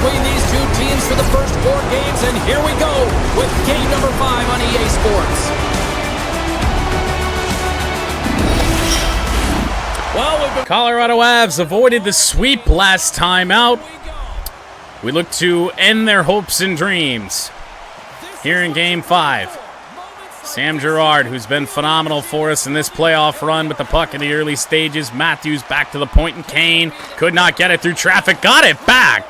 between these two teams for the first 4 games, and here we go with game number 5 on EA Sports. Well, Colorado Avs avoided the sweep last time out. We look to end their hopes and dreams here in Game 5. Sam Girard, who's been phenomenal for us in this playoff run with the puck in the early stages. Matthews back to the point, and Kane could not get it through traffic. Got it back.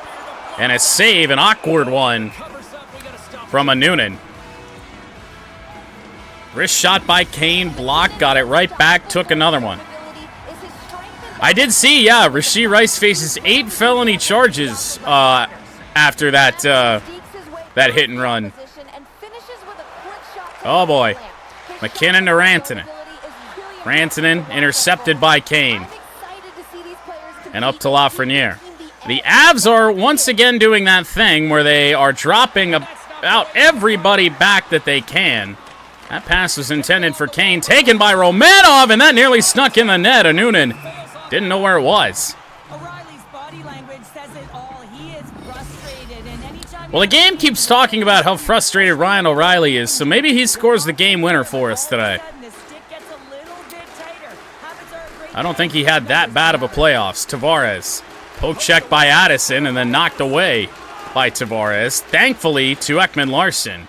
And a save, an awkward one from a Noonan. Wrist shot by Kane, blocked, got it right back, took another one. I did see, yeah, Rashee Rice faces 8 felony charges after that hit and run. Oh, boy. McKinnon to Rantanen. Rantanen intercepted by Kane. And up to Lafreniere. The Avs are once again doing that thing where they are dropping about everybody back that they can. That pass was intended for Kane, taken by Romanov, and that nearly snuck in the net. Noonan didn't know where it was. Well, the game keeps talking about how frustrated Ryan O'Reilly is, so maybe he scores the game winner for us today. I don't think he had that bad of a playoffs. Tavares, poke check by Addison, and then knocked away by Tavares. Thankfully to Ekman-Larsson.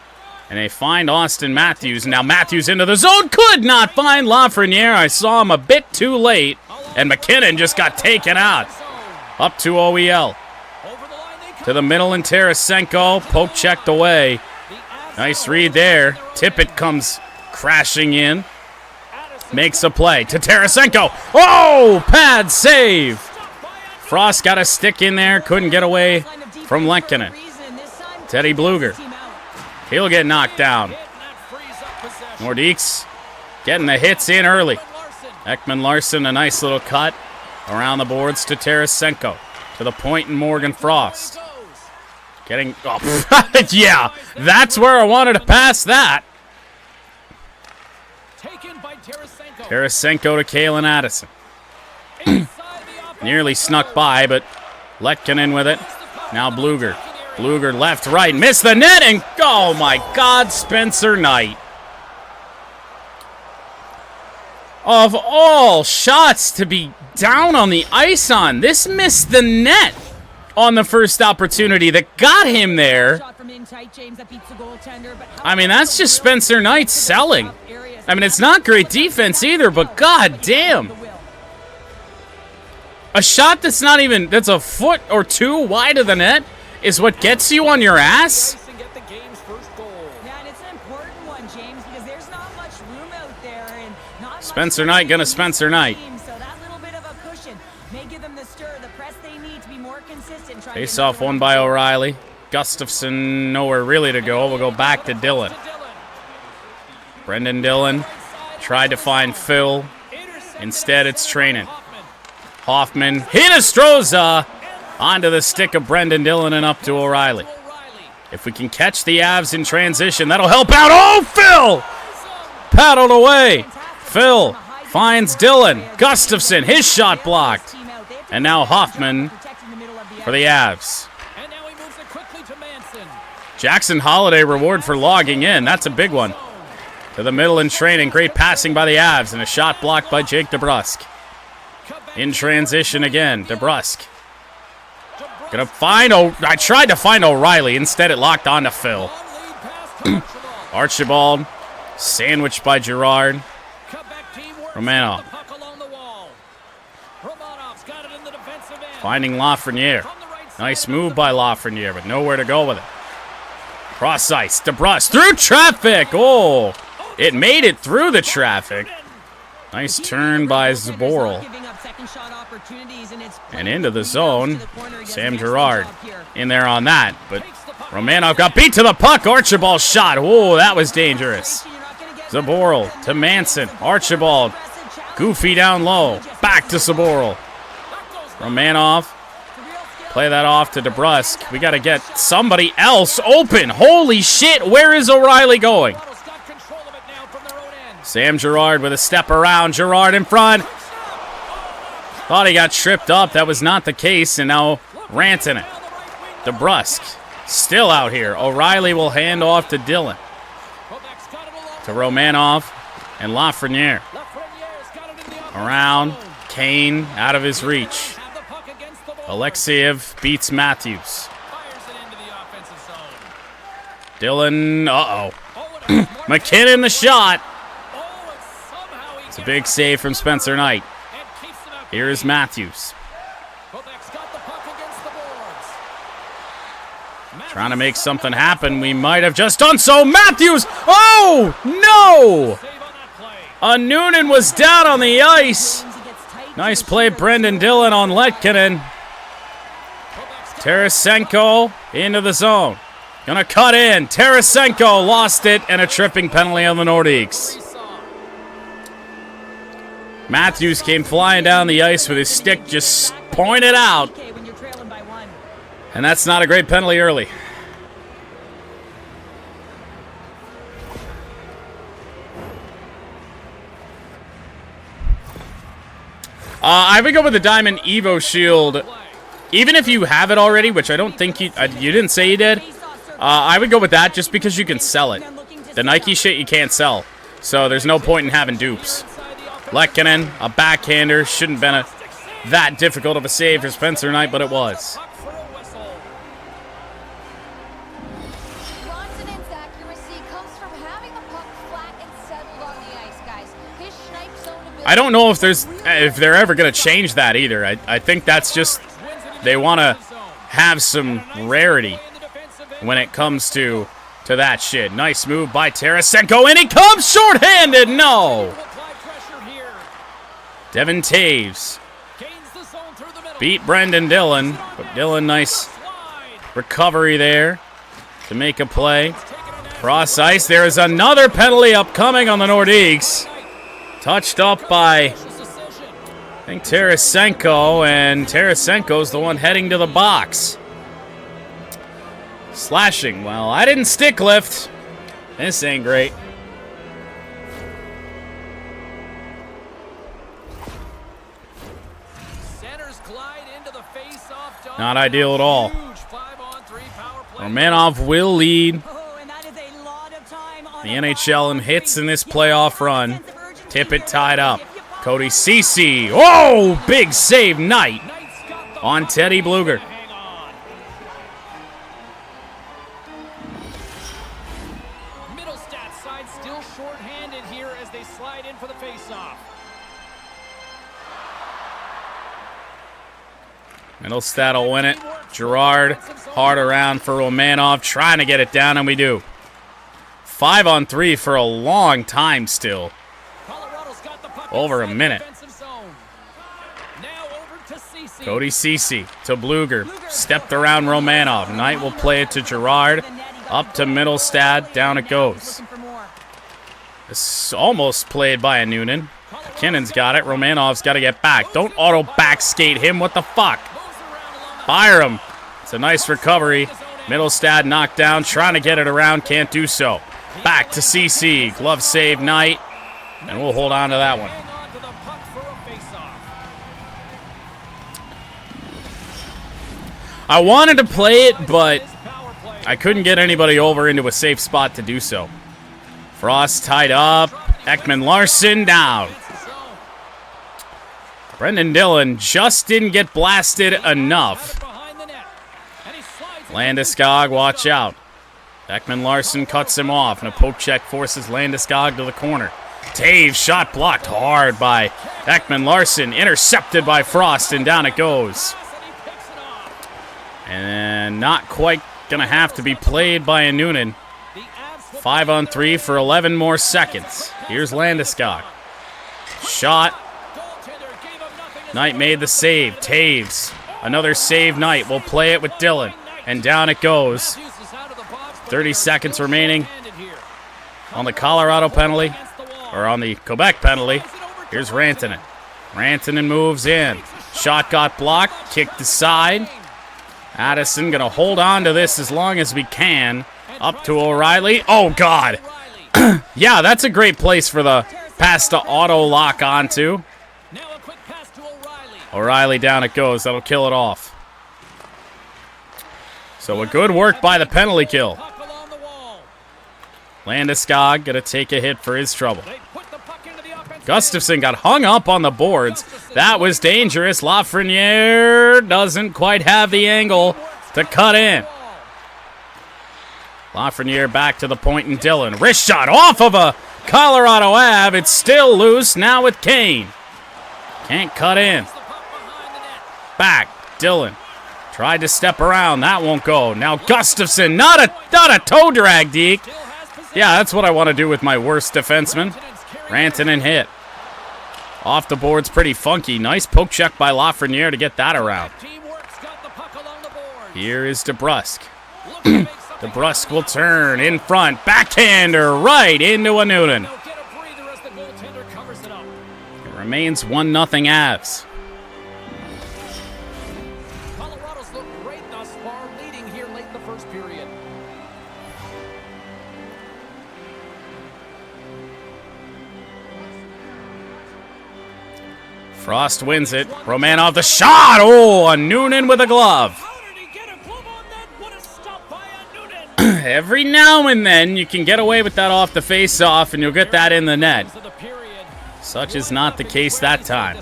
And they find Austin Matthews. Now Matthews into the zone, could not find Lafreniere. I saw him a bit too late, and McKinnon just got taken out. Up to OEL. To the middle, and Tarasenko, poke checked away. Nice read there. Tippett comes crashing in. Makes a play to Tarasenko. Oh, pad save. Frost got a stick in there, couldn't get away from Lehkonen. Teddy Bluger. He'll get knocked down. Nordiques getting the hits in early. Ekman-Larsson, a nice little cut around the boards to Tarasenko. To the point, and Morgan Frost. Getting, oh, yeah, that's where I wanted to pass that. Tarasenko to Kalen Addison. Nearly snuck by, but Lehkonen with it. Now Bluger. Bluger left, right, missed the net, and oh my God, Spencer Knight. Of all shots to be down on the ice on, this missed the net on the first opportunity that got him there. I mean, that's just Spencer Knight selling. I mean, it's not great defense either, but god damn. A shot that's not even, that's a foot or two wide of the net is what gets you on your ass? Spencer Knight gonna Spencer Knight. Face off won by O'Reilly. Gustafson nowhere really to go. We'll go back to Dillon. Brendan Dillon tried to find Phil. Instead, it's Trainin. Hoffman hit Astroza onto the stick of Brendan Dillon and up to O'Reilly. If we can catch the Avs in transition, that'll help out. Oh, Phil! Paddled away. Phil finds Dillon. Gustafson, his shot blocked. And now Hoffman for the Avs. Jackson Holiday reward for logging in. That's a big one. To the middle and Trainin. Great passing by the Avs and a shot blocked by Jake DeBrusk. In transition again, DeBrusk. Gonna find, I tried to find O'Reilly. Instead it locked onto Phil. Archibald. Sandwiched by Girard. Romanov. Finding Lafreniere. Nice move by Lafreniere, but nowhere to go with it. Cross ice. DeBrusk through traffic. Oh, it made it through the traffic. Nice turn by Zaboral. And into the zone. Sam Girard in there on that, but Romanov got beat to the puck. Archibald shot. Oh, that was dangerous. Zaboral to Manson. Archibald. Goofy down low. Back to Zaboral. Romanov. Play that off to DeBrusk. We got to get somebody else open. Holy shit, where is O'Reilly going? Sam Girard with a step around. Girard in front. Thought he got tripped up. That was not the case, and now Rantanen. DeBrusque still out here. O'Reilly will hand off to Dillon. To Romanov and Lafreniere. Around. Kane out of his reach. Alexeyev beats Matthews. Dillon, uh-oh. McKinnon the shot. It's a big save from Spencer Knight. Here is Matthews. Trying to make something happen. We might have just done so. Matthews! Oh, no! Noonan was down on the ice. Nice play, Brendan Dillon on Letkinen. Tarasenko into the zone. Gonna cut in. Tarasenko lost it, and a tripping penalty on the Nordiques. Matthews came flying down the ice with his stick just pointed out. And that's not a great penalty early. I would go with the Diamond Evo Shield. Even if you have it already, which I don't think you didn't say you did. I would go with that just because you can sell it. The Nike shit you can't sell. So there's no point in having dupes. Lekkinen, a backhander. Shouldn't have been that difficult of a save for Spencer Knight, but it was. I don't know if they're ever going to change that either. I think that's just they want to have some rarity when it comes to that shit. Nice move by Tarasenko, and he comes shorthanded. No. Devin Taves beat Brendan Dillon, but Dillon, nice recovery there to make a play. Cross ice. There is another penalty upcoming on the Nordiques. Touched up by, I think, Tarasenko, and Tarasenko's the one heading to the box. Slashing. Well, I didn't stick lift. This ain't great. Not ideal at all. Romanov will lead the NHL in hits in this playoff run. Tippett tied up. Cody Ceci. Oh, big save, Knight on Teddy Bluger. Middlestat side still short-handed here as they slide in for the face-off. Middlestat will win it. Gerard hard around for Romanov, trying to get it down, and we do. 5-on-3 for a long time still. Over a minute. Cody Ceci to Bluger. Stepped around Romanov. Knight will play it to Gerard. Up to Middlestat. Down it goes. This is almost played by a Noonan. McKinnon's got it. Romanov's got to get back. Don't auto back skate him. What the fuck? Byram. It's a nice recovery. Middlestat knocked down. Trying to get it around. Can't do so. Back to Ceci. Glove save, Knight. And we'll hold on to that one. I wanted to play it, but I couldn't get anybody over into a safe spot to do so. Frost tied up. Ekman Larson down. Brendan Dillon just didn't get blasted enough. Landeskog, watch out. Ekman Larson cuts him off, and a poke check forces Landeskog to the corner. Taves shot blocked hard by Ekman Larson, intercepted by Frost, and down it goes. And not quite going to have to be played by a Noonan. 5-on-3 for 11 more seconds. Here's Landeskog. Shot. Knight made the save. Taves. Another save, Knight. We'll play it with Dillon. And down it goes. 30 seconds remaining on the Colorado penalty. Or on the Quebec penalty. Here's Rantanen. Rantanen moves in. Shot got blocked. Kicked aside. Addison going to hold on to this as long as we can. Up to O'Reilly. Oh, God. Yeah, that's a great place for the pass to auto lock onto. O'Reilly down it goes. That'll kill it off. So a good work by the penalty kill. Landeskog gonna take a hit for his trouble. Gustafsson got hung up on the boards. That was dangerous. Lafreniere doesn't quite have the angle to cut in. Lafreniere back to the point and Dillon. Wrist shot off of a Colorado Ave. It's still loose now with Kane. Can't cut in. Back. Dillon. Tried to step around. That won't go. Now Gustafsson. Not a toe drag, Deke. Yeah, that's what I want to do with my worst defenseman. Rantanen hit. Off the board's pretty funky. Nice poke check by Lafreniere to get that around. Here is DeBrusk. DeBrusk will turn in front. Backhander right into a Noonan. It remains 1-0 Avs. Colorado's looked great thus far, leading here late in the first period. Frost wins it. Romanov the shot. Oh, a Noonan with a glove. Every now and then you can get away with that off the face-off and you'll get that in the net. Such is not the case that time.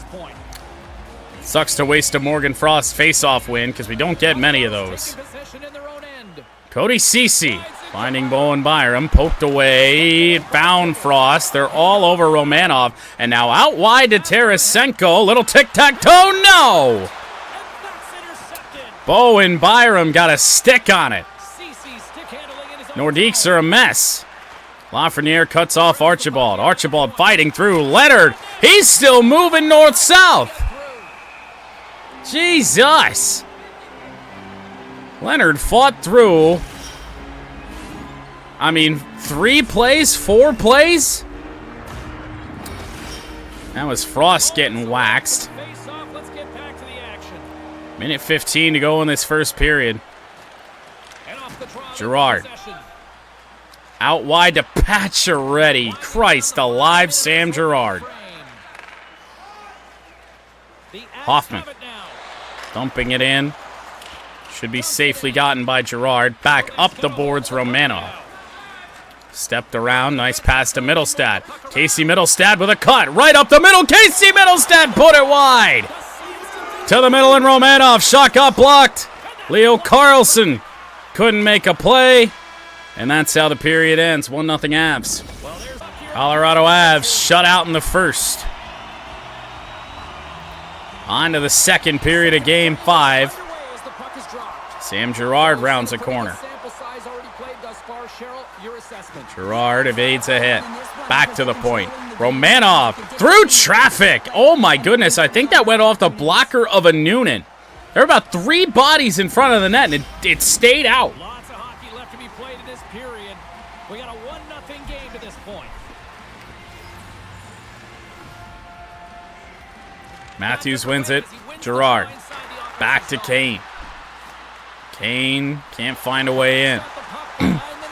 Sucks to waste a Morgan Frost face-off win because we don't get many of those. Cody Ceci finding Bowen Byram, poked away, found Frost. They're all over Romanov. And now out wide to Tarasenko. Little tic-tac-toe, no! Bowen Byram got a stick on it. Nordiques are a mess. Lafreniere cuts off Archibald. Archibald fighting through. Leonard, he's still moving north-south. Jesus. Leonard fought through. I mean, 3 plays, 4 plays? That was Frost getting waxed. Minute 15 to go in this first period. Girard. Out wide to Pacioretty. Christ alive, Sam Girard. Hoffman. Dumping it in. Should be safely gotten by Girard. Back up the boards, Romanov. Stepped around. Nice pass to Middlestad. Casey Middlestad with a cut. Right up the middle. Casey Middlestad put it wide. To the middle and Romanov. Shot got blocked. Leo Carlson couldn't make a play. And that's how the period ends. 1-0 Avs. Colorado Avs shut out in the first. On to the second period of Game 5. Sam Girard rounds a corner. Girard evades a hit. Back to the point. Romanov through traffic. Oh my goodness, I think that went off the blocker of a Noonan. There were about 3 bodies in front of the net, and it stayed out. Lots of hockey left to be played in this period. We got a 1-0 game to this point. Matthews wins it. Girard. Back to Kane. Kane can't find a way in.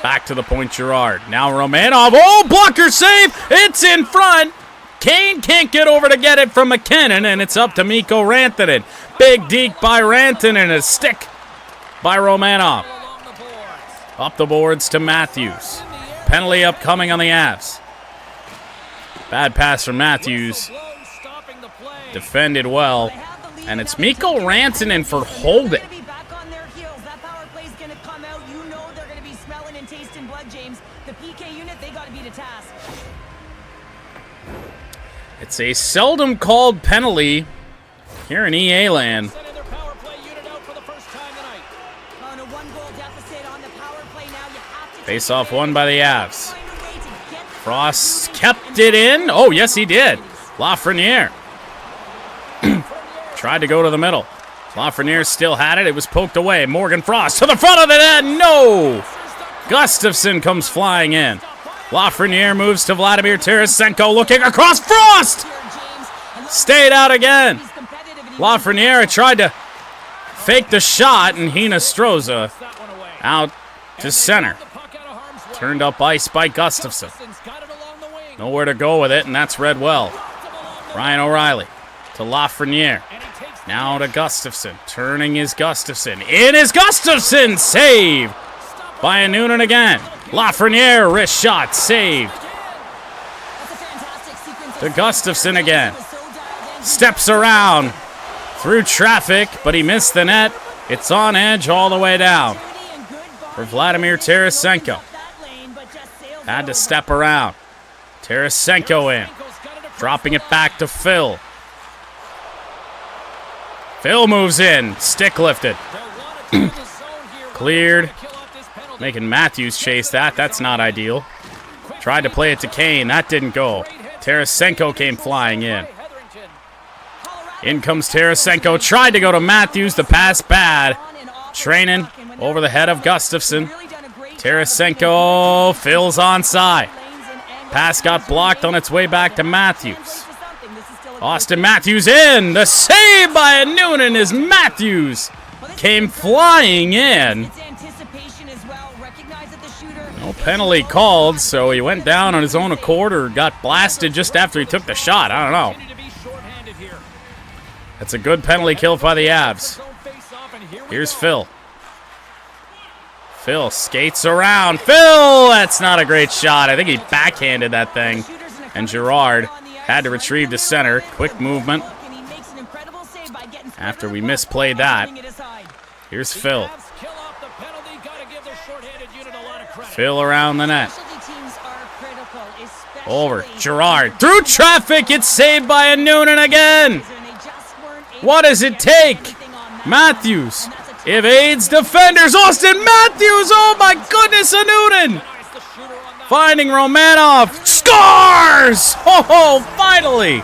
Back to the point, Girard. Now Romanov. Oh, blocker save. It's in front. Kane can't get over to get it from McKinnon, and it's up to Mikko Rantanen. Big deke by Rantanen, a stick by Romanov. Up the boards to Matthews. Penalty upcoming on the Avs. Bad pass from Matthews. Defended well. And it's Mikko Rantanen for holding. It's a seldom called penalty here in EA land. Face-off won by the Avs. Frost kept it in. Oh, yes, he did. Lafreniere tried to go to the middle. Lafreniere still had it. It was poked away. Morgan Frost to the front of the net. No! Gustafsson comes flying in. Lafreniere moves to Vladimir Tarasenko, looking across. Frost! Stayed out again. Lafreniere tried to fake the shot, and Hinostroza out to center. Turned up ice by Gustafsson. Nowhere to go with it, and that's read well. Ryan O'Reilly to Lafreniere. Now to Gustafsson. Turning is Gustafsson. In is Gustafsson! Save by Noonan again. Lafreniere, wrist shot, saved. To Gustafsson again. Steps around through traffic, but he missed the net. It's on edge all the way down for Vladimir Tarasenko. Had to step around. Tarasenko in. Dropping it back to Phil. Phil moves in. Stick lifted. Cleared. Making Matthews chase that. That's not ideal. Tried to play it to Kane. That didn't go. Tarasenko came flying in. In comes Tarasenko. Tried to go to Matthews. The pass bad. Training over the head of Gustafsson. Tarasenko. Phil's onside. Pass got blocked on its way back to Matthews. Austin Matthews in. The save by Noonan as Matthews came flying in. No penalty called, so he went down on his own accord or got blasted just after he took the shot. I don't know. That's a good penalty kill by the Avs. Here's Phil. Phil skates around. Phil! That's not a great shot. I think he backhanded that thing. And Girard had to retrieve the center. Quick movement. After we misplayed that. Here's Phil. Phil around the net. Over. Girard. Through traffic. It's saved by Noonan again. What does it take? Matthews evades defenders. Austin Matthews. Oh my goodness, Noonan. Finding Romanov. Scores! Oh, finally.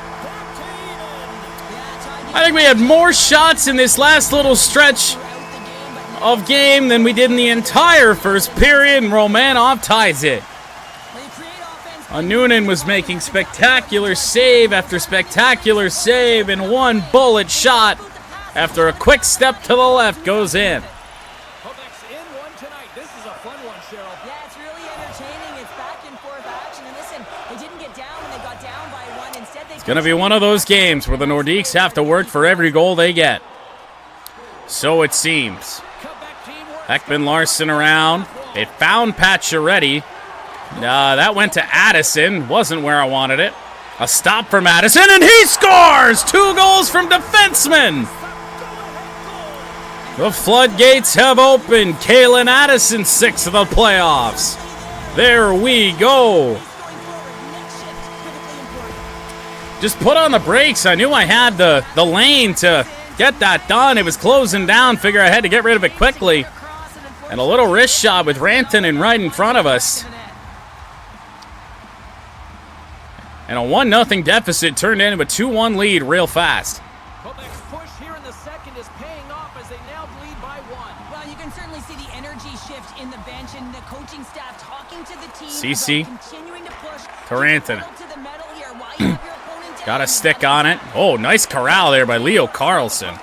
I think we had more shots in this last little stretch of game than we did in the entire first period, and Romanov ties it. Noonan was making spectacular save after spectacular save, and one bullet shot after a quick step to the left goes in. It's going to be one of those games where the Nordiques have to work for every goal they get. So it seems. Ekman Larsson around. It found Pacioretty. That went to Addison. Wasn't where I wanted it. A stop from Addison, and he scores! 2 goals from defensemen. The floodgates have opened. Kalen Addison, 6th of the playoffs. There we go. Just put on the brakes. I knew I had the lane to get that done. It was closing down. Figure I had to get rid of it quickly. And a little wrist shot with Rantanen right in front of us. And a 1-0 deficit turned into a 2-1 lead real fast. Quebec's push here in the second is paying off as they now lead by 1. Well, you can certainly see the energy shift in the bench and the coaching staff talking to the team. CC. Continuing to push to Rantanen. to the metal here while you have your opponent Got a stick on it. Oh, nice corral there by Leo Carlson.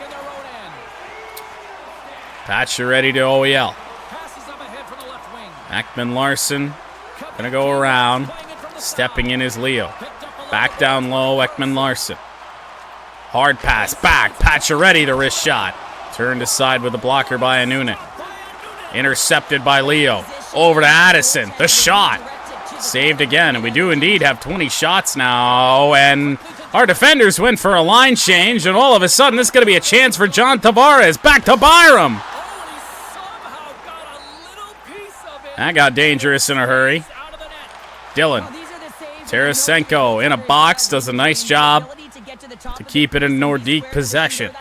Pacioretty to OEL. Ekman Larsson gonna go around. Stepping in is Leo. Back down low, Ekman Larsson. Hard pass, back. Pacioretty, the wrist shot. Turned aside with a blocker by Noonan. Intercepted by Leo. Over to Addison. The shot. Saved again, and we do indeed have 20 shots now. And our defenders went for a line change, and all of a sudden this is going to be a chance for John Tavares. Back to Byram. That got dangerous in a hurry. Dylan. Tarasenko in a box, does a nice job to keep it in Nordique possession.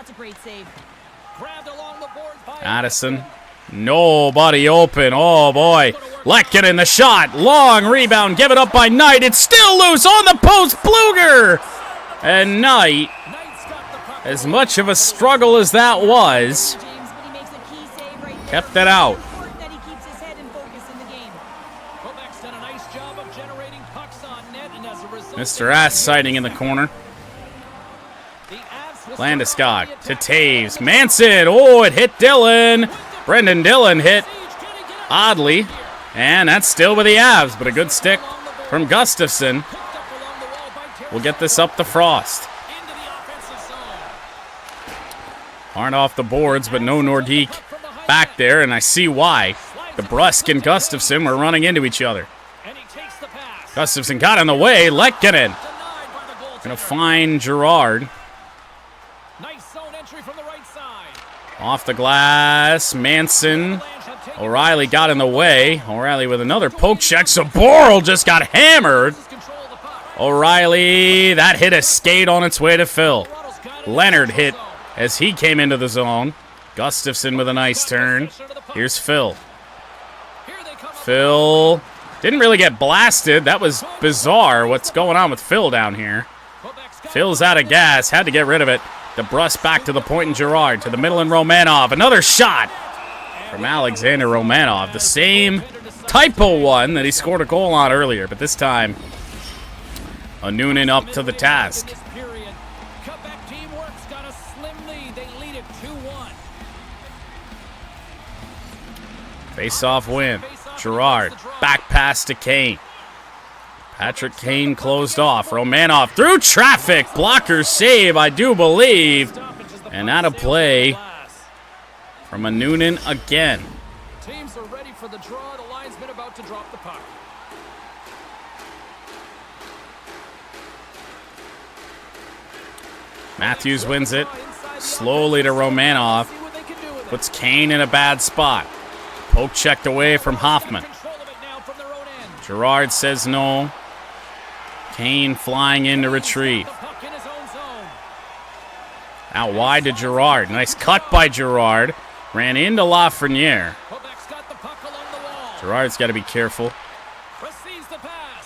Addison, nobody open. Oh boy, Lehkonen the shot, long rebound, give it up by Knight. It's still loose on the post, Bluger, and Knight. As much of a struggle as that was, kept it out. Mr. Ass sighting in the corner. Landeskog to Taves. Manson. Oh, it hit Dillon. Brendan Dillon hit oddly. And that's still with the Avs, but a good stick from Gustafsson. We'll get this up to Frost. Aren't off the boards, but no Nordique back there, and I see why. DeBrusk and Gustafsson were running into each other. Gustafsson got in the way. Lehkonen gonna find Girard. Off the glass. Manson. O'Reilly got in the way. O'Reilly with another poke check. Saboril just got hammered. O'Reilly, that hit a skate on its way to Phil. Leonard hit as he came into the zone. Gustafsson with a nice turn. Here's Phil. Phil didn't really get blasted. That was bizarre what's going on with Phil down here. Phil's out of gas. Had to get rid of it. DeBrusk back to the point and Girard to the middle and Romanov. Another shot from Alexander Romanov. The same typo one that he scored a goal on earlier, but this time a Noonan up to the task. Face-off win. Girard, back pass to Kane. Patrick Kane closed off. Romanov through traffic. Blocker save, I do believe. And out of play from a Noonan again. Teams are ready for the draw. The linesman about to drop the puck. Matthews wins it. Slowly to Romanov. Puts Kane in a bad spot. Poke checked away from Hoffman. Girard says no. Kane flying in to retrieve. Out wide to Girard. Nice cut by Girard. Ran into Lafreniere. Girard's got to be careful.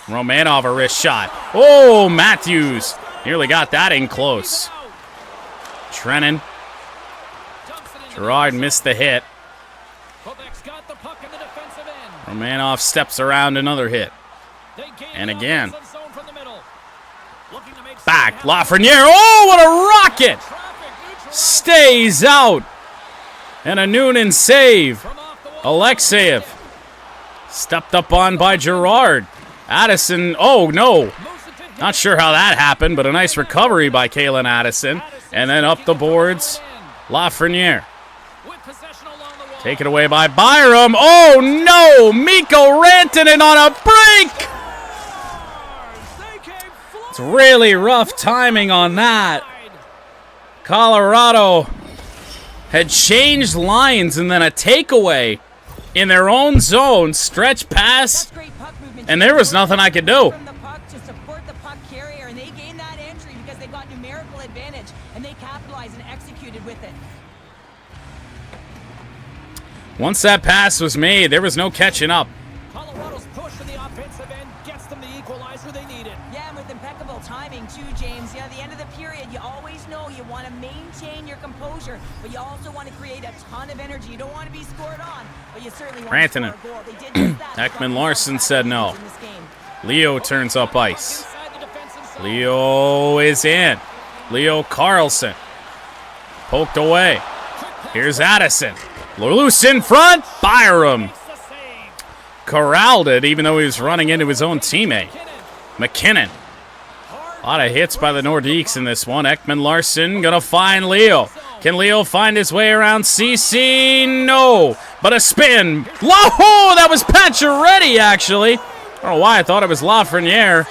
Romanov a wrist shot. Oh, Matthews nearly got that in close. Trennan. Girard missed the hit. Romanov steps around another hit. And again. Back. Lafreniere. Oh, what a rocket! Stays out. And a Noonan save. Alexeyev. Stepped up on by Girard. Addison. Oh, no. Not sure how that happened, but a nice recovery by Kalen Addison. And then up the boards, Lafreniere. Taken away by Byram. Oh, no! Mikko Rantanen on a break! It's really rough timing on that. Colorado had changed lines and then a takeaway in their own zone. Stretch pass, and there was nothing I could do. Once that pass was made, there was no catching up. Colorado's push to the offensive end gets them the equalizer they needed. Yeah, and with impeccable timing too, James. Yeah, at the end of the period, you always know you want to maintain your composure, but you also want to create a ton of energy. You don't want to be scored on, but you certainly want to score a goal. They did just that. Ekman Larson said no. Leo turns up ice. Leo is in. Leo Carlson. Poked away. Here's Addison. Loose in front. Byram corralled it, even though he was running into his own teammate. McKinnon. A lot of hits by the Nordiques in this one. Ekman Larson gonna find Leo. Can Leo find his way around CC? No. But a spin. Oh, that was Pacioretty, actually. I don't know why I thought it was Lafreniere.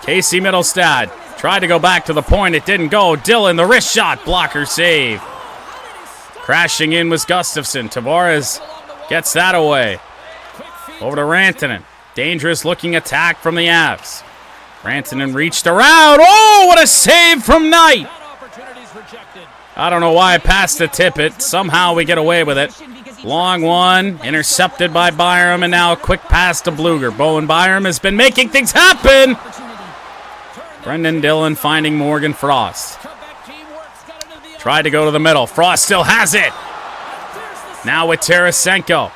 Casey Middlestad tried to go back to the point. It didn't go. Dillon, the wrist shot. Blocker save. Crashing in was Gustafsson. Tavares gets that away. Over to Rantanen. Dangerous looking attack from the Avs. Rantanen reached around. Oh, what a save from Knight. I don't know why I passed to Tippett. Somehow we get away with it. Long one. Intercepted by Byram. And now a quick pass to Bluger. Bowen Byram has been making things happen. Brendan Dillon finding Morgan Frost. Tried to go to the middle. Frost still has it. Now with Tarasenko.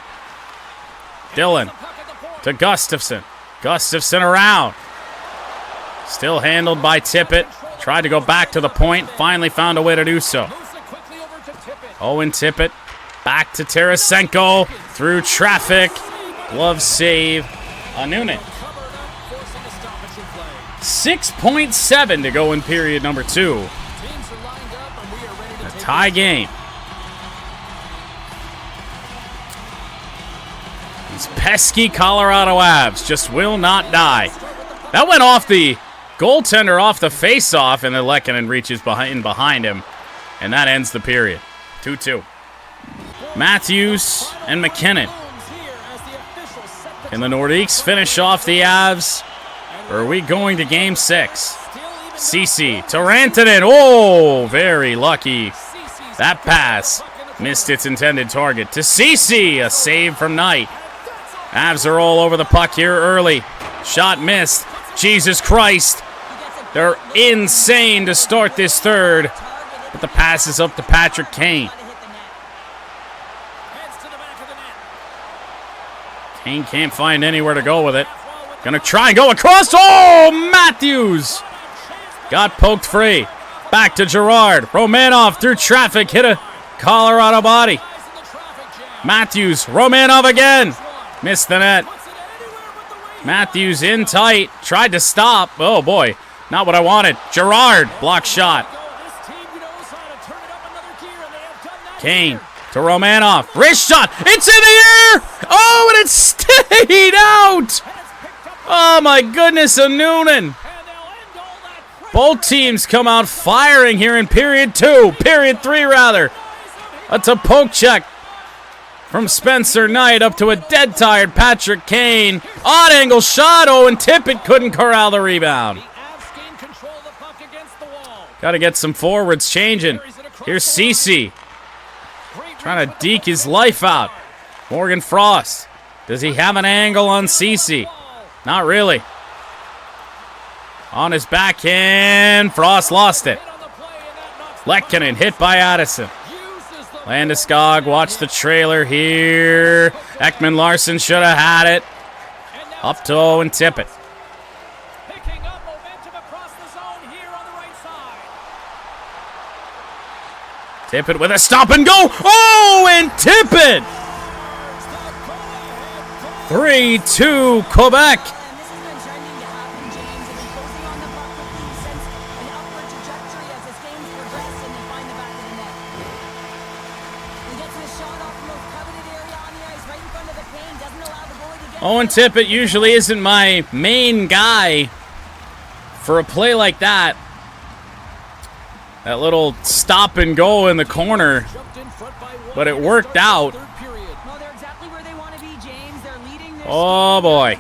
Dillon to Gustafsson. Gustafsson around. Still handled by Tippett. Tried to go back to the point. Finally found a way to do so. Owen Tippett. Back to Tarasenko. Through traffic. Glove save. Noonan. 6.7 to go in period number 2. Tie game. These pesky Colorado Avs just will not die. That went off the goaltender off the face-off, and then Lehkonen reaches behind him, and that ends the period. 2-2. Matthews and McKinnon. Can the Nordiques finish off the Avs? Or are we going to Game 6? Ceci to Rantanen. Oh, very lucky. That pass missed its intended target. To Ceci, a save from Knight. Avs are all over the puck here early. Shot missed. Jesus Christ. They're insane to start this third. But the pass is up to Patrick Kane. Kane can't find anywhere to go with it. Gonna try and go across. Oh, Matthews got poked free. Back to Girard. Romanov through traffic. Hit a Colorado body. Matthews. Romanov again. Missed the net. Matthews in tight. Tried to stop. Oh, boy. Not what I wanted. Girard. Block shot. Kane to Romanov. Wrist shot. It's in the air. Oh, and it stayed out. Oh, my goodness, a Noonan. Both teams come out firing here in period 2. Period 3, rather. That's a poke check from Spencer Knight up to a dead-tired Patrick Kane. Odd angle shot. Oh, and Tippett couldn't corral the rebound. Got to get some forwards changing. Here's Ceci. Trying to deke his life out. Morgan Frost. Does he have an angle on Ceci? Not really. On his backhand. Frost lost it. Lehkonen hit by Addison. Landeskog, watch the trailer here. Ekman Larson should have had it. Up to Owen Tippett. Tippett with a stop and go. Oh, and Tippett! 3-2 Quebec. Owen Tippett usually isn't my main guy for a play like that. That little stop and go in the corner, but it worked out. Oh boy.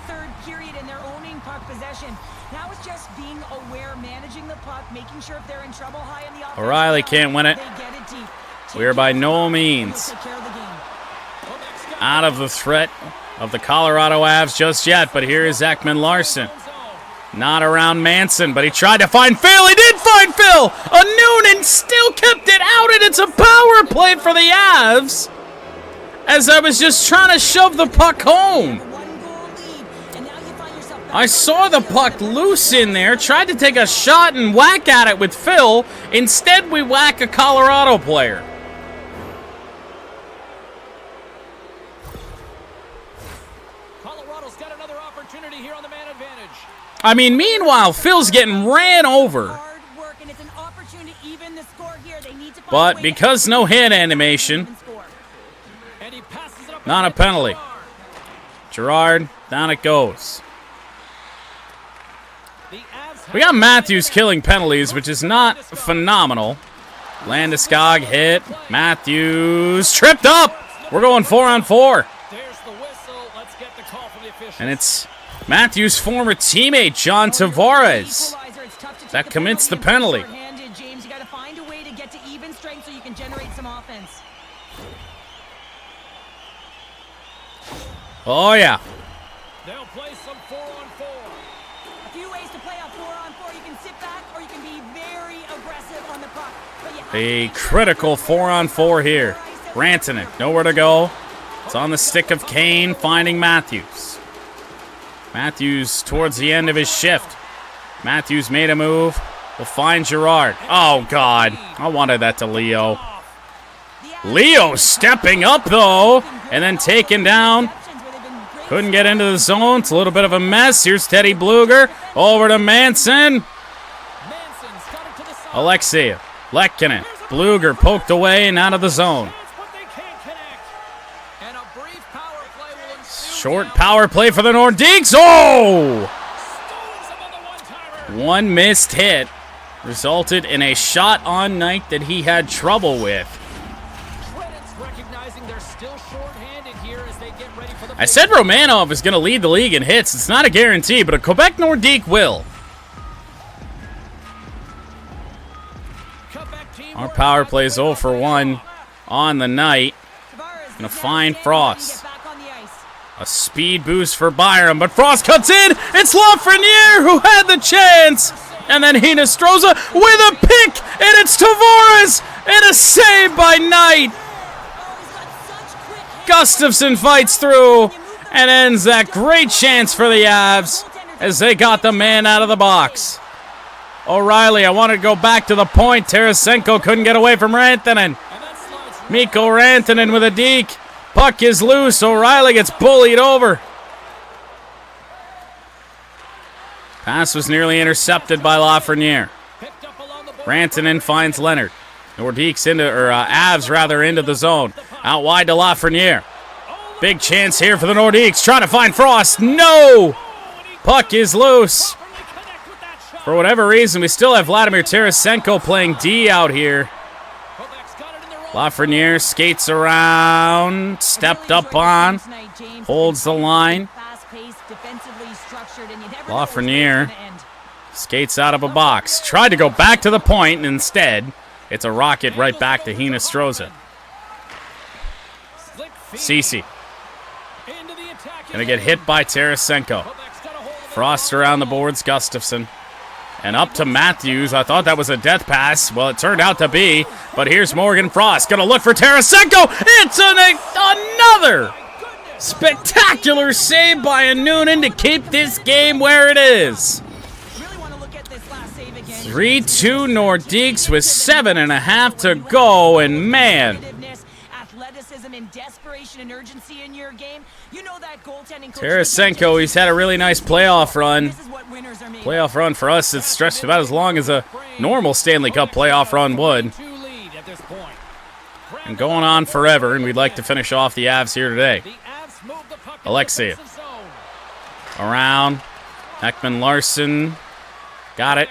O'Reilly can't win it. We are by no means out of the threat of the Colorado Avs just yet, but here is Ekman Larson. Not around Manson, but he tried to find Phil. He did find Phil! A Noonan still kept it out, and it's a power play for the Avs as I was just trying to shove the puck home. I saw the puck loose in there, tried to take a shot and whack at it with Phil. Instead, we whack a Colorado player. Colorado's got another opportunity here on the man advantage. I mean, meanwhile, Phil's getting ran over. But because no hand animation, not a penalty. Girard, down it goes. We got Matthews killing penalties, which is not phenomenal. Landeskog hit. Matthews tripped up. We're going 4-on-4. And it's Matthews' former teammate, John Tavares, that commits the penalty. Oh, yeah. They'll play some 4-on-4. A few ways to play a 4-on-4. You can sit back or you can be very aggressive on the puck. A critical 4-on-4 here. Rantanen, nowhere to go. It's on the stick of Kane, finding Matthews. Matthews towards the end of his shift. Matthews made a move. Will find Girard. Oh, God. I wanted that to Leo. Leo stepping up, though, and then taken down. Couldn't get into the zone. It's a little bit of a mess. Here's Teddy Bluger. Over to Manson. Alexeyev. Lehkonen. Bluger poked away and out of the zone. And a brief power play will ensue. Short power play for the Nordiques. Oh! One missed hit resulted in a shot on night that he had trouble with. Credits recognizing they're still short-handed here as they get ready for the I said Romanov is going to lead the league in hits. It's not a guarantee, but a Quebec Nordique will. Quebec team Our power play is 0 for 1 on the night. Gonna find Frost. A speed boost for Byram, but Frost cuts in. It's Lafreniere who had the chance. And then Hinostroza with a pick, and it's Tavares, and a save by Knight. Gustafsson fights through and ends that great chance for the Avs as they got the man out of the box. O'Reilly, I wanted to go back to the point. Tarasenko couldn't get away from Rantanen. Mikko Rantanen with a deke. Puck is loose. O'Reilly gets bullied over. Pass was nearly intercepted by Lafreniere. Rantanen finds Leonard. Nordiques Avs rather into the zone. Out wide to Lafreniere. Big chance here for the Nordiques. Trying to find Frost. No! Puck is loose. For whatever reason, we still have Vladimir Tarasenko playing D out here. Lafreniere skates around, stepped up on, holds the line. Lafreniere skates out of a box. Tried to go back to the point, and instead, it's a rocket right back to Hinostroza. Ceci. Gonna get hit by Tarasenko. Frost around the boards, Gustafsson. And up to Matthews. I thought that was a death pass. Well, it turned out to be. But here's Morgan Frost. Gonna look for Tarasenko. It's another spectacular save by Noonan to keep this game where it is. 3-2 Nordiques with 7.5 to go. And man, Tarasenko, he's had a really nice playoff run. Playoff run for us, it's stretched about as long as a normal Stanley Cup playoff run would. And going on forever, and we'd like to finish off the Avs here today. Alexei. Around. Ekman Larson. Got it.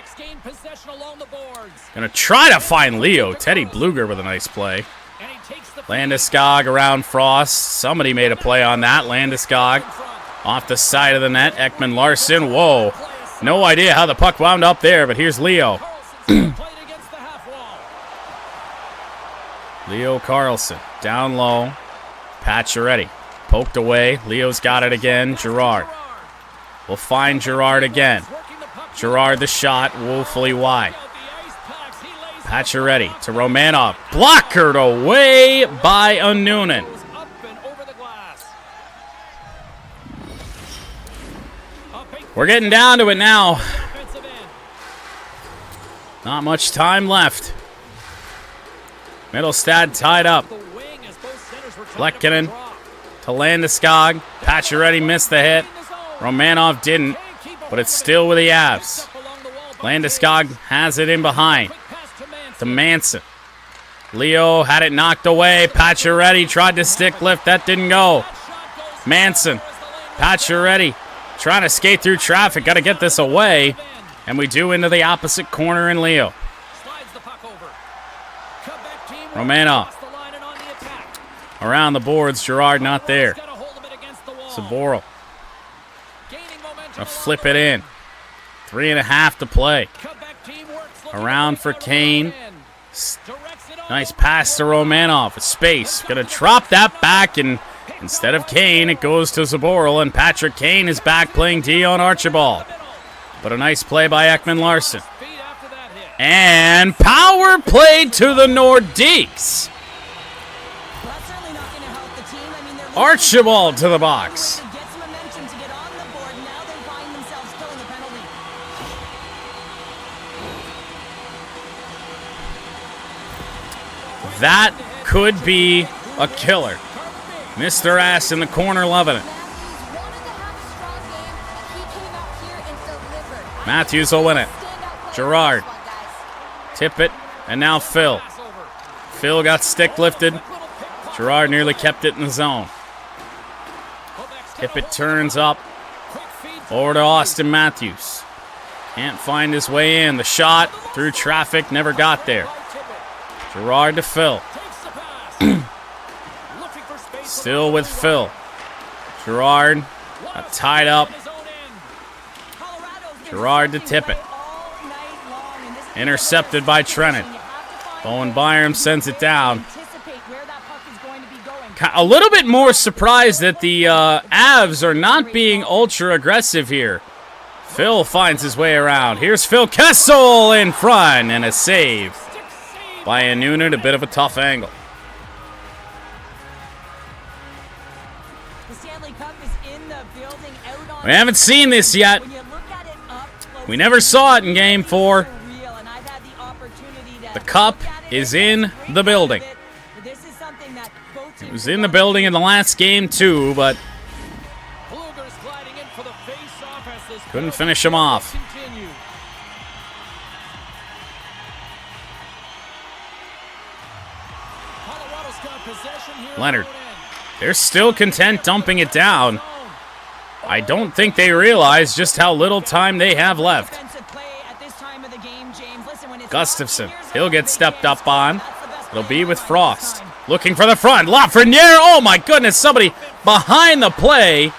Gonna try to find Leo. Teddy Bluger with a nice play. Landeskog around Frost. Somebody made a play on that. Landeskog off the side of the net. Ekman Larson. Whoa. No idea how the puck wound up there, but here's Leo. Leo Carlson down low. Pacioretty poked away. Leo's got it again. Girard. We'll find Girard again. Girard the shot, woefully wide. Pacioretty to Romanov. Blockered away by Noonan. We're getting down to it now. Not much time left. Middlestad tied up. Lehkonen to Landeskog. Pacioretty missed the hit. Romanov didn't, but it's still with the Avs. Landeskog has it in behind. To Manson. Leo had it knocked away. Pacioretty tried to stick lift. That didn't go. Manson. Pacioretty trying to skate through traffic. Got to get this away. And we do into the opposite corner in Leo. Romanov. Around the boards. Girard not there. Saboral. Gonna flip it in. 3.5 to play. Around for Kane. Nice pass to Romanov. With space. Gonna drop that back, and instead of Kane, it goes to Zaboral, and Patrick Kane is back playing D on Archibald. But a nice play by Ekman Larson. And power play to the Nordiques. Archibald to the box. That could be a killer. Mr. Ass in the corner loving it. Matthews will win it. Girard. Tip it. And now Phil. Phil got stick lifted. Girard nearly kept it in the zone. Tippett turns up. Over to Austin Matthews. Can't find his way in. The shot through traffic never got there. Girard to Phil. Still with Phil. Girard got tied up. Girard to Tippett. Intercepted by Trennan. Owen Byram sends it down. A little bit more surprised that the Avs are not being ultra aggressive here. Phil finds his way around. Here's Phil Kessel in front, and a save by a Noonan. A bit of a tough angle. The Stanley Cup is in the building, out on We haven't seen this yet. We never saw it in Game 4. The cup is in the building. It was in the building in the last game too, but couldn't finish him off. Leonard. They're still content dumping it down. I don't think they realize just how little time they have left. Gustafson. He'll get stepped up on. It'll be with Frost. Looking for the front. Lafreniere. Oh, my goodness. Somebody behind the play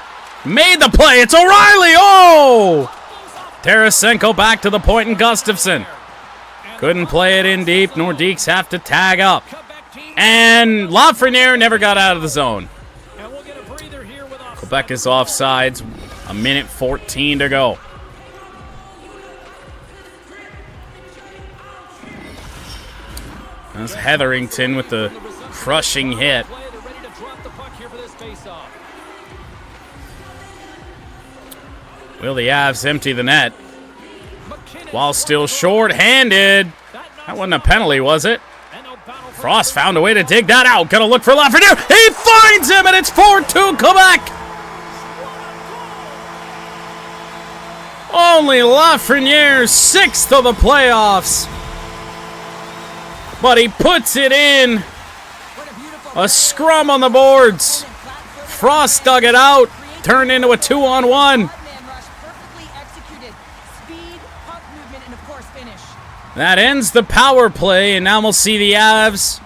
made the play. It's O'Reilly. Oh! Tarasenko back to the point, and Gustafson couldn't play it in deep. Nordiques have to tag up. And Lafreniere never got out of the zone. Quebec is offsides. 1:14 to go. That's Hetherington with the crushing hit. Will the Avs empty the net? While still short-handed. That wasn't a penalty, was it? Frost found a way to dig that out. Gonna look for Lafreniere. He finds him, and it's 4-2 Quebec. Only Lafreniere, 6th of the playoffs. But he puts it in. A scrum on the boards. Frost dug it out. Turned into a 2-on-1. That ends the power play, and now we'll see the Avs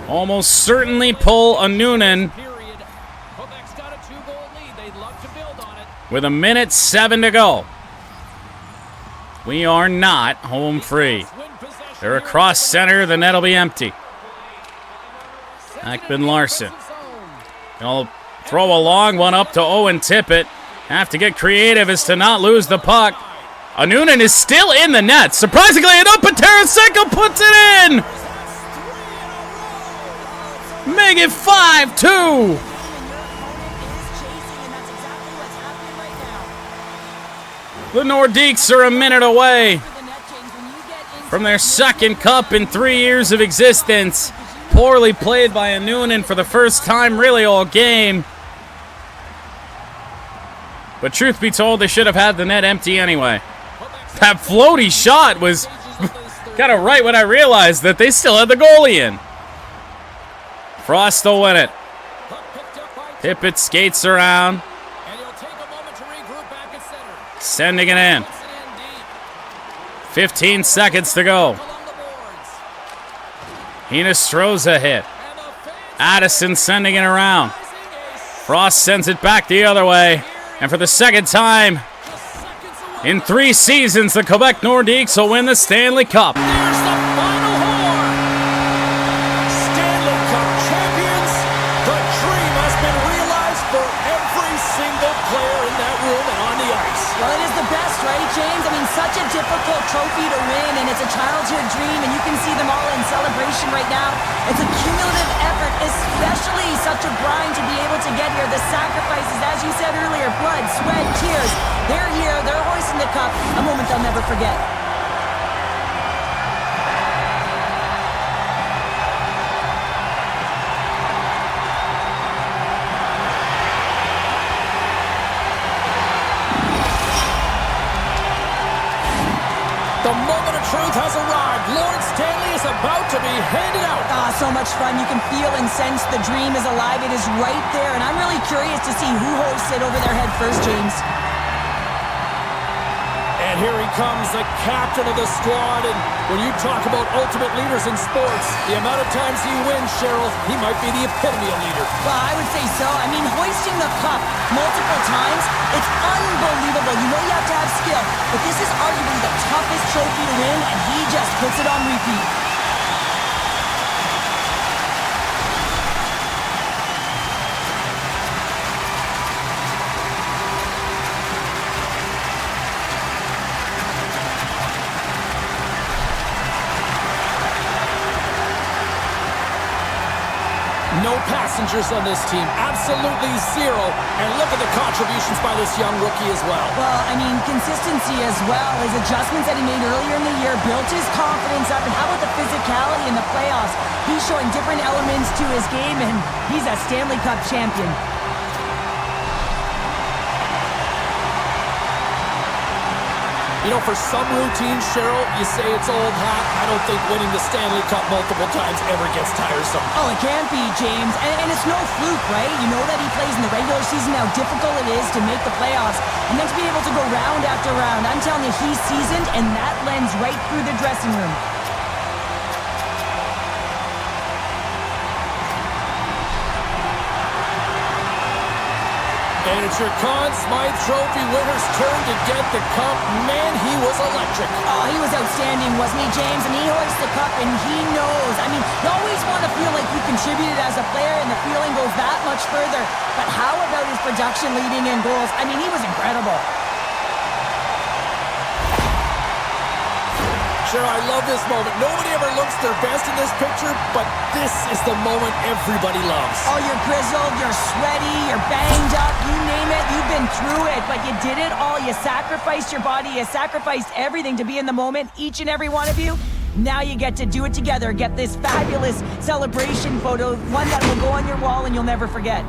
almost certainly pull a Noonan with 1:07 to go. We are not home free. They're across center. The net will be empty. Ekman Larson. He'll throw a long one up to Owen Tippett. Have to get creative as to not lose the puck. Noonan is still in the net. Surprisingly enough, but Tarasenko puts it in. Make it 5-2. The Nordiques are a minute away from their second cup in 3 years of existence. Poorly played by a Noonan for the first time really all game. But truth be told, they should have had the net empty anyway. That floaty shot was kind of right when I realized that they still had the goalie in. Frost will win it. Tippett skates around. Sending it in. 15 seconds to go. Hinostroza hit. Addison sending it around. Frost sends it back the other way. And for the second time in 3 seasons, the Quebec Nordiques will win the Stanley Cup. There's the final horn. Stanley Cup champions. The dream has been realized for every single player in that room and on the ice. Well, it is the best, right, James? I mean, such a difficult trophy to win, and it's a childhood dream, and you can see them all in celebration right now. It's a cumulative effort, especially such a grind to be able to get here. The sacrifices, as you said earlier, blood, sweat, tears. They're here, they're hoisting the cup, a moment they'll never forget. The moment of truth has arrived. Lord Stanley is about to be handed out. Ah, so much fun. You can feel and sense the dream is alive. It is right there, and I'm really curious to see who hoists it over their head first, James. And here he comes, the captain of the squad. And when you talk about ultimate leaders in sports, the amount of times he wins, Cheryl, he might be the epitome of leader. Well, I would say so. I mean, hoisting the cup multiple times, it's unbelievable. You know you have to have skill, but this is arguably the toughest trophy to win, and he just puts it on repeat. No passengers on this team, absolutely zero. And look at the contributions by this young rookie as well. Well, I mean, consistency as well. His adjustments that he made earlier in the year built his confidence up. And how about the physicality in the playoffs? He's showing different elements to his game, and he's a Stanley Cup champion. You know, for some routines, Cheryl, you say it's old hat. I don't think winning the Stanley Cup multiple times ever gets tiresome. Oh, it can't be, James. And it's no fluke, right? You know that he plays in the regular season, how difficult it is to make the playoffs. And then to be able to go round after round. I'm telling you, he's seasoned, and that lends right through the dressing room. And it's your Conn Smythe Trophy winner's turn to get the cup. Man, he was electric. Oh, he was outstanding, wasn't he, James? And he hoists the cup, and he knows. I mean, you always want to feel like you contributed as a player, and the feeling goes that much further. But how about his production leading in goals? I mean, he was incredible. Sure, I love this moment. Nobody ever looks their best in this picture, but this is the moment everybody loves. Oh, you're grizzled, you're sweaty, you're banged up, you name it, you've been through it, but you did it all. You sacrificed your body, you sacrificed everything to be in the moment, each and every one of you. Now you get to do it together, get this fabulous celebration photo, one that will go on your wall and you'll never forget.